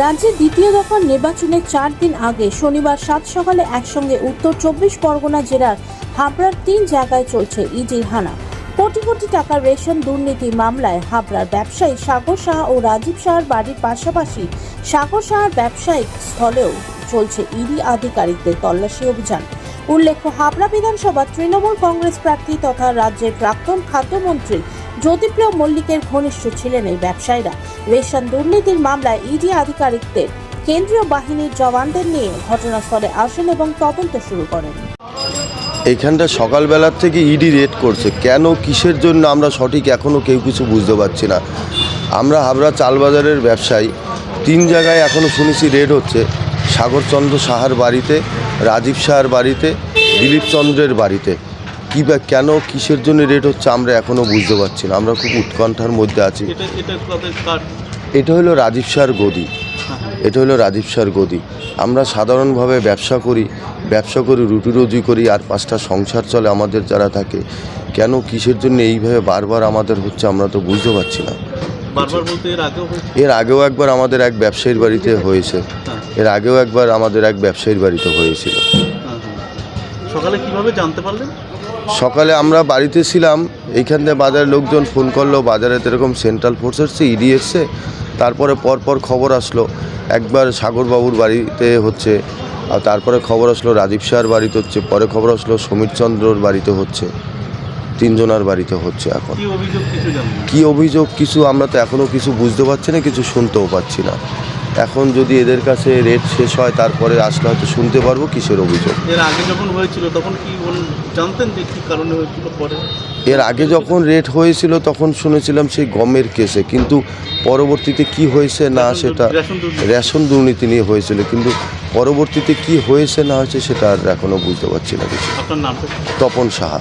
রাজ্যের দ্বিতীয় দফার নির্বাচনের 4 দিন আগে শনিবার 7 সকালে একসঙ্গে উত্তর 24 পরগনা জেলার হাবড়ার 3 জায়গায় চলছে ইডির হানা। কোটি কোটি টাকার রেশন দুর্নীতি মামলায় হাবড়ার ব্যবসায়ী সাগর সাহা ও রাজীব সাহার বাড়ির পাশাপাশি সাগর সাহার ব্যবসায়িক স্থলেও চলছে ইডি আধিকারিকদের তল্লাশি অভিযান। উল্লেখ্য, হাবড়া বিধানসভা তৃণমূল কংগ্রেস প্রার্থী তথা রাজ্যের প্রাক্তন খাদ্যমন্ত্রী জ্যোতিপ্রিয় মল্লিকের ঘনিষ্ঠ ছিলেন এই ব্যবসায়ীরা। রেশন দুর্নীতির মামলায় ইডি আধিকারিকদের কেন্দ্রীয় বাহিনীর জওয়ানদের নিয়ে ঘটনাস্থলে আসেন এবং তদন্ত শুরু করেন। এইখানটা সকালবেলার থেকে ইডি রেড করছে, কেন কিসের জন্য আমরা সঠিক এখনও কেউ কিছু বুঝতে পারছি না। আমরা হাবড়া চালবাজারের ব্যবসায়ী, 3 জায়গায় এখনও শুনেছি রেড হচ্ছে। সাগরচন্দ্র সাহার বাড়িতে, রাজীব সাহার বাড়িতে, দিলীপ চন্দ্রের বাড়িতে। কী বা কেন কিসের জন্য রেড হচ্ছে আমরা এখনও বুঝতে পারছি না। আমরা খুব উৎকণ্ঠার মধ্যে আছি। এটা হলো রাজীব সাহার গদি, এটা হলো রাজীব সাহার গদি। আমরা সাধারণভাবে ব্যবসা করি রুটি রুজি করি, আর 5টা সংসার চলে আমাদের যারা থাকে। কেন কিসের জন্য এইভাবে বারবার আমাদের হচ্ছে আমরা তো বুঝতে পারছি না। এর আগেও একবার আমাদের এক ব্যবসায়ীর বাড়িতে হয়েছে, হয়েছিল। সকালে কিভাবে জানতে পারলেন? সকালে আমরা বাড়িতে ছিলাম, এইখান থেকে বাজারের লোকজন ফোন করলো, বাজারে এরকম সেন্ট্রাল ফোর্স এসছে, ইডি এসছে। তারপরে পরপর খবর আসলো, একবার সাগরবাবুর বাড়িতে হচ্ছে, আর তারপরে খবর আসলো রাজীব সাহার বাড়িতে হচ্ছে, পরে খবর আসলো সমীরচন্দ্রর বাড়িতে হচ্ছে, 3 জনের বাড়িতে হচ্ছে। এখন কি অভিযোগ কিছু আমরা তো এখনও কিছু বুঝতে পারছি না, কিছু শুনতেও পাচ্ছি না। এখন যদি এদের কাছে রেট শেষ হয় তারপরে আসলে হয়তো শুনতে পারবো কিসের অভিযোগ। এর আগে যখন হয়েছিল তখন কি জানতেন যে কী কারণে হয়েছিল? পরে এর আগে যখন রেট হয়েছিল তখন শুনেছিলাম সেই গমের কেসে, কিন্তু পরবর্তীতে কি হয়েছে না সেটা রেশন দুর্নীতি নিয়ে হয়েছিল, কিন্তু পরবর্তীতে কি হয়েছে না হয়েছে সেটা আর এখনও বুঝতে পারছি না কিছু। আপনার নাম? তপন সাহা।